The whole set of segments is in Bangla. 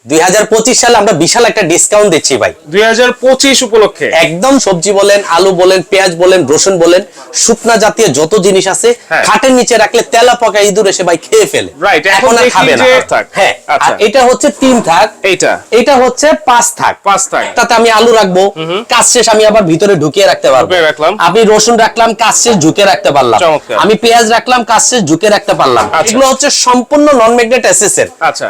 2025 সালে আমরা বিশাল একটা ডিসকাউন্ট দিচ্ছি ভাই। 2025 উপলক্ষে একদম সবজি বলেন, আলু বলেন, পেঁয়াজ বলেন, রসুন বলেন, শুকনা জাতীয় যত জিনিস আছে খাটের নিচে রাখলে তেলা পাকা ইঁদুর এসে ভাই খেয়ে ফেলে। রাইট, এখন আর খাবে না। হ্যাঁ, আর এটা হচ্ছে 3 থাক, এটা হচ্ছে 5 থাক। তাতে আমি আলু রাখবো, কাজ শেষ আমি আবার ভিতরে ঢুকিয়ে রাখতে পারবো। আমি রসুন রাখলাম, কাজ শেষ ঝুঁকে রাখতে পারলাম। আমি পেঁয়াজ রাখলাম, কাজ শেষ ঝুঁকে রাখতে পারলাম। এগুলো হচ্ছে সম্পূর্ণ নন ম্যাগনেট এসএসএর।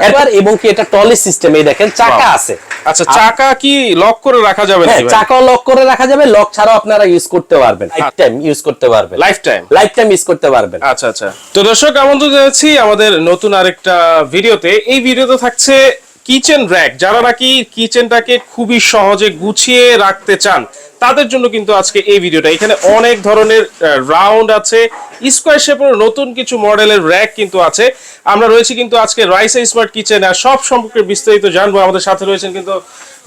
এবার এবং কি এটা টলি সিস্টেম, এই দেখেন চাকা আছে। আচ্ছা, চাকা কি লক করে রাখা যাবে নাকি ভাই? চাকাও লক করে রাখা যাবে, লক ছাড়াও আপনারা ইউজ করতে পারবেন, লাইফ টাইম ইউজ করতে পারবেন, লাইফ টাইম ইউজ করতে পারবেন। আচ্ছা আচ্ছা, তো দর্শক আমন্ত্রণ জানাচ্ছি আমাদের নতুন আরেকটা ভিডিওতে। এই ভিডিওতে থাকছে কিচেন র‍্যাক। যারা নাকি কিচেনটাকে খুবই সহজে গুছিয়ে রাখতে চান তাদের জন্য কিন্তু আজকে এই ভিডিওটা। এখানে অনেক ধরনের রাউন্ড আছে, স্কয়ার শেপের নতুন কিছু মডেলের র‍্যাক কিন্তু আছে। আমরা রয়েছি কিন্তু আজকে রাইসা স্মার্ট কিচেন, আর সব সম্পর্কে বিস্তারিত জানবো। আমাদের সাথে রয়েছেন কিন্তু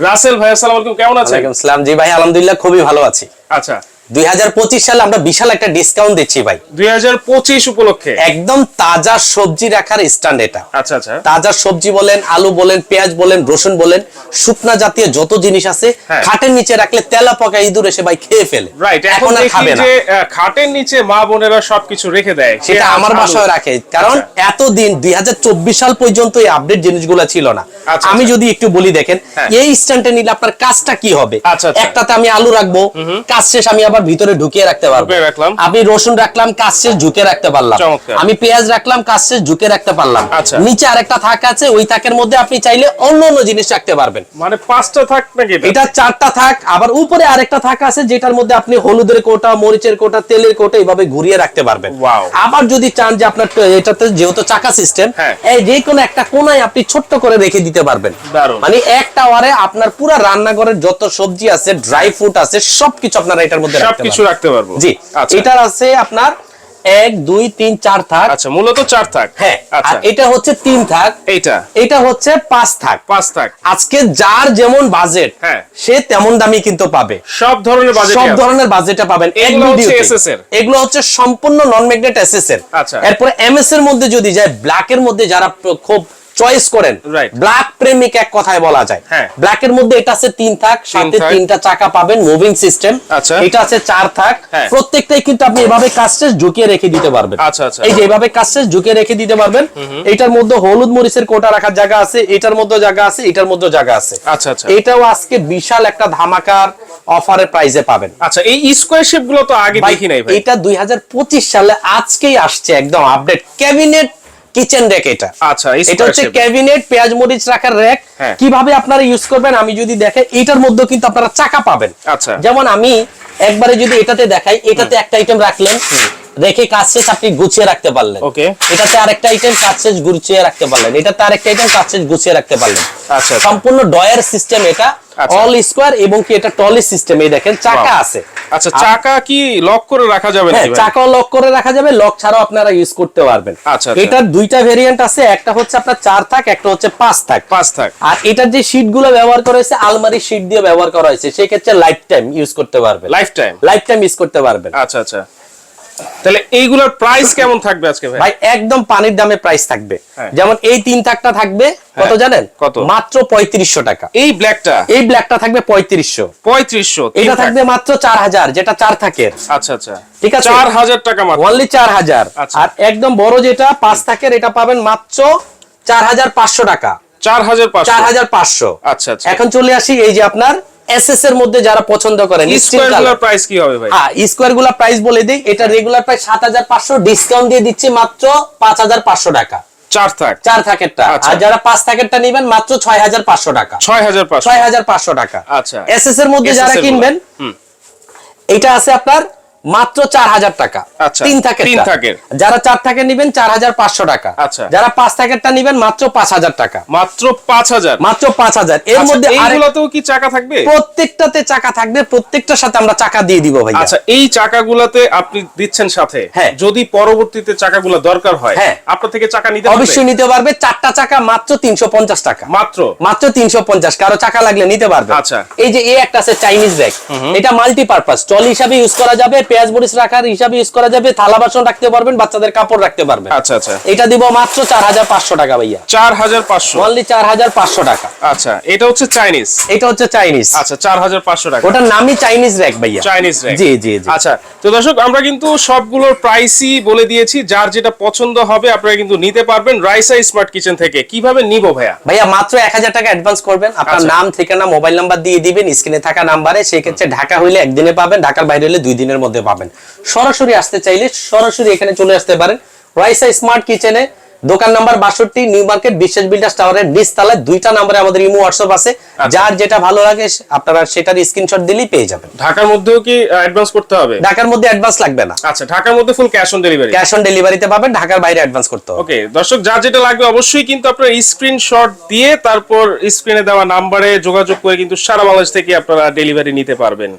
রাসেল ভাই। আসসালামু আলাইকুম, কেমন আছেন? ওয়ালাইকুম আসসালাম। জি ভাই, আলহামদুলিল্লাহ খুবই ভালো আছি। আচ্ছা, 2025 সালে আমরা বিশাল একটা ডিসকাউন্ট দিচ্ছি ভাই। 2025 উপলক্ষে একদম তাজা সবজি রাখার স্ট্যান্ড এটা। আচ্ছা আচ্ছা, তাজা সবজি বলেন, আলু বলেন, পেঁয়াজ বলেন, রসুন বলেন, শুকনা জাতীয় যত জিনিস আছে খাটের নিচে রাখলে তেলা পাকা ইঁদুর এসে ভাই খেয়ে ফেলে। রাইট, এখন আর খাবে না। খাটের নিচে মা বোনেরা সবকিছু রেখে দেয়, সেটা আমার বাসায় রাখে। কারণ এতদিন 2024 সাল পর্যন্ত এই আপডেট জিনিসগুলো ছিল না। আমি যদি একটু বলি, দেখেন এই স্ট্যান্ডে নিলে আপনার কাজটা কি হবে। একটাতে আমি আলু রাখবো, কাজ শেষ আমি আবার ভিতরে ঢুকিয়ে রাখতে পারবো। আমি রসুন রাখলাম, কাজ শেষ ঝুঁকে রাখতে পারলাম। আমি পেঁয়াজ রাখলাম, কাজ শেষ ঝুঁকে রাখতে পারলাম। নিচে আরেকটা থাক আছে, ওই থাকের মধ্যে আপনি চাইলে অন্য অন্য জিনিস রাখতে পারবেন। মানে 5টা থাক নাকি? এটা 4টা থাক। আবার উপরে আরেকটা থাক আছে যেটার মধ্যে আপনি হলুদের কোটা, মরিচের কোটা, তেলের কোটা এইভাবে ঘুরিয়ে রাখতে পারবেন। আবার যদি চান যে আপনার এটাতে যেহেতু চাকা সিস্টেম, এই যে কোনো একটা কোনায় আপনি ছোট্ট করে রেখে দিতে পারবেন। মানে একটা ওয়ারে আপনার পুরো রান্নাঘরের যত সবজি আছে, ড্রাই ফ্রুট আছে, সবকিছু আপনারা এটার মধ্যে সবকিছু রাখতে পারবো। জি, এটার আছে আপনার 1 2 3 4 থাক। আচ্ছা, মূলত 4 থাক। হ্যাঁ, আর এটা হচ্ছে 3 থাক। এটা হচ্ছে 5 থাক। আজকে যার যেমন বাজেট সে তেমন দামি কিন্তু পাবে। সব ধরনের বাজেটে পাবেন। এগুলো হচ্ছে সম্পূর্ণ নন ম্যাগনেট এসএসএর। এরপর এমএস এর মধ্যে যদি যায়, ব্ল্যাকের মধ্যে যারা খুব চয়েস করেন, ব্ল্যাক প্রেমিক এক কথায় বলা যায়। ব্ল্যাকের মধ্যে এটা আছে 3 থাক, সাথে 3টা চাকা পাবেন, মুভিং সিস্টেম। এটা আছে 4 থাক। প্রত্যেকটাই কিন্তু আপনি এভাবে কাজ শেষ ঝুঁকিয়ে রেখে দিতে পারবেন। এই যে এভাবে কাজ শেষ ঝুঁকিয়ে রেখে দিতে পারবেন। এটার মধ্যে হলুদ মরিচের কোটা রাখার জায়গা আছে, এটার মধ্যে জায়গা আছে, এটার মধ্যে জায়গা আছে। এটাও আজকে বিশাল একটা ধামাকার অফারের প্রাইসে পাবেন। আচ্ছা, এই স্কয়ার শেপ গুলো তো আগে দেখি নাই ভাই। এটা 2025 সালে আজকেই আসছে একদম আপডেট ক্যাবিনেট কিচেন র‍্যাক। এটা আচ্ছা, এটা হচ্ছে ক্যাবিনেট পেঁয়াজ মরিচ রাখার র‍্যাক। কিভাবে আপনারা ইউজ করবেন আমি যদি দেখাই, এটার মধ্যে কিন্তু আপনারা চাকা পাবেন। যেমন আমি একবারে যদি এটাতে দেখাই, এটাতে একটা আইটেম রাখলেন, রেখে কাজ শেষ আপনি গুছিয়ে রাখতে পারলেন। এটাতে আরেকটা আইটেম কাজ শেষ গুছিয়ে রাখতে পারলেন, এটাতে আরেকটা আইটেম কাজ শেষ গুছিয়ে রাখতে পারলেন। সম্পূর্ণ ডয়ার সিস্টেম এটা, অল স্কয়ার এবং কি এটা টলি সিস্টেম। এই দেখেন চাকা আছে। আচ্ছা, চাকা কি লক করে রাখা যাবে নাকি ভাই? চাকাও লক করে রাখা যাবে, লক ছাড়াও আপনারা ইউজ করতে পারবেন। এটার দুইটা ভেরিয়েন্ট আছে, একটা হচ্ছে আপনার 4 থাক, একটা হচ্ছে 5 থাক। আর এটার যে শীটগুলো ব্যবহার করা হয়েছে আলমারি শীট দিয়ে ব্যবহার করা হয়েছে, সেই ক্ষেত্রে লাইফ টাইম ইউজ করতে পারবেন। লাইফ টাইম ইউজ করতে পারবেন। আচ্ছা আচ্ছা, তাহলে এইগুলোর প্রাইস কেমন থাকবে আজকে ভাই? ভাই একদম পানির দামে প্রাইস থাকবে। যেমন এই 3 থাকটা থাকবে কত জানেন? কত? মাত্র 3500 টাকা। এই ব্ল্যাকটা থাকবে 3500। এটা থাকবে মাত্র 4000, যেটা 4 থাকের। আচ্ছা আচ্ছা, ঠিক আছে, 4000 টাকা মাত্র, অনলি 4000। আর একদম বড় যেটা 5 থাকের, এটা পাবেন মাত্র 4500 টাকা। 4500। আচ্ছা আচ্ছা, এখন চলে আসি এই যে আপনার এসএস এর মধ্যে যারা পছন্দ করেন, স্কয়ারগুলোর প্রাইস কি হবে ভাই? হ্যাঁ, স্কয়ারগুলোর প্রাইস বলে দেই। এটা রেগুলার প্রাইস 7500, ডিসকাউন্ট দিয়ে দিচ্ছি মাত্র 5500 টাকা। 4 থাকেরটা। আর যারা 5 থাকেরটা নেবেন মাত্র 6500 টাকা। 6500 টাকা। আচ্ছা, এসএস এর মধ্যে যারা কিনবেন, এটা আছে আপনার মাত্র 4000 টাকা। 3 থাকের। যারা 4 থাকের নেবেন 4500 টাকা। যারা 5 থাকেরটা নেবেন মাত্র 5000 টাকা। মাত্র 5000। এর মধ্যে এইগুলোতেও কি চাকা থাকবে? প্রত্যেকটাতে চাকা থাকবে, প্রত্যেকটার সাথে আমরা চাকা দিয়ে দিব ভাই। আচ্ছা, এই চাকাগুলোতে আপনি দিচ্ছেন সাথে, যদি পরবর্তীতে চাকাগুলো দরকার হয় আপনার থেকে চাকা নিতে পারবে? অবশ্যই নিতে পারবে। 4টা চাকা মাত্র 350 টাকা। মাত্র 350। কারো চাকা লাগলে নিতে পারবে। আচ্ছা, এই যে একটা আছে চাইনিজ র‍্যাক, এটা মাল্টিপারপাস ট্রলি হিসাবে ইউজ করা যাবে, পেঁয়াজ মরিচ রাখার হিসাবে ইউজ করা যাবে, থালা বাসন রাখতে পারবেন, বাচ্চাদের কাপড় রাখতে পারবেন। আচ্ছা আচ্ছা, এটা দিব মাত্র 4500 টাকা ভাইয়া। 4500, অনলি 4500 টাকা। আচ্ছা এটা হচ্ছে চাইনিজ, এটা হচ্ছে চাইনিজ। আচ্ছা 4500 টাকা, ওটার নামই চাইনিজ র‍্যাক ভাইয়া, চাইনিজ র‍্যাক। জি জি জি। আচ্ছা তো দর্শক আমরা কিন্তু সবগুলোর প্রাইসই বলে দিয়েছি, যার যেটা পছন্দ হবে আপনারা কিন্তু নিতে পারবেন রাইসা স্মার্ট কিচেন থেকে। কিভাবে নিব ভাইয়া? ভাইয়া মাত্র 1000 টাকা অ্যাডভান্স করবেন, আপনার নাম ঠিকানা মোবাইল নাম্বার দিয়ে দিবেন স্ক্রিনে থাকা নাম্বারে। সেই ক্ষেত্রে ঢাকা হইলে একদিনে পাবেন, ঢাকার বাইরে হলে 2 দিনের মধ্যে পাবেন। সরাসরি আসতে চাইলে সরাসরি এখানে চলে আসতে পারেন রাইসা স্মার্ট কিচেনে, দোকান নাম্বার 62, নিউ মার্কেট বিশ্বাস বিল্ডার্স টাওয়ারের নিচতলায়। 2টা নাম্বারে আমাদের ইমো হোয়াটসঅ্যাপ আছে, যার যেটা ভালো লাগে আপনারা সেটার স্ক্রিনশট দিলেই পেয়ে যাবেন। ঢাকার মধ্যেও কি অ্যাডভান্স করতে হবে? ঢাকার মধ্যে অ্যাডভান্স লাগবে না। আচ্ছা ঢাকার মধ্যে full cash on delivery, cash on ডেলিভারিতে পাবেন, ঢাকার বাইরে অ্যাডভান্স করতে হবে। ওকে দর্শক যার যেটা লাগবে অবশ্যই কিন্তু আপনারা স্ক্রিনশট দিয়ে তারপর স্ক্রিনে দেওয়া নাম্বারে যোগাযোগ করে কিন্তু সারা বাংলাদেশ থেকে আপনারা ডেলিভারি নিতে পারবেন।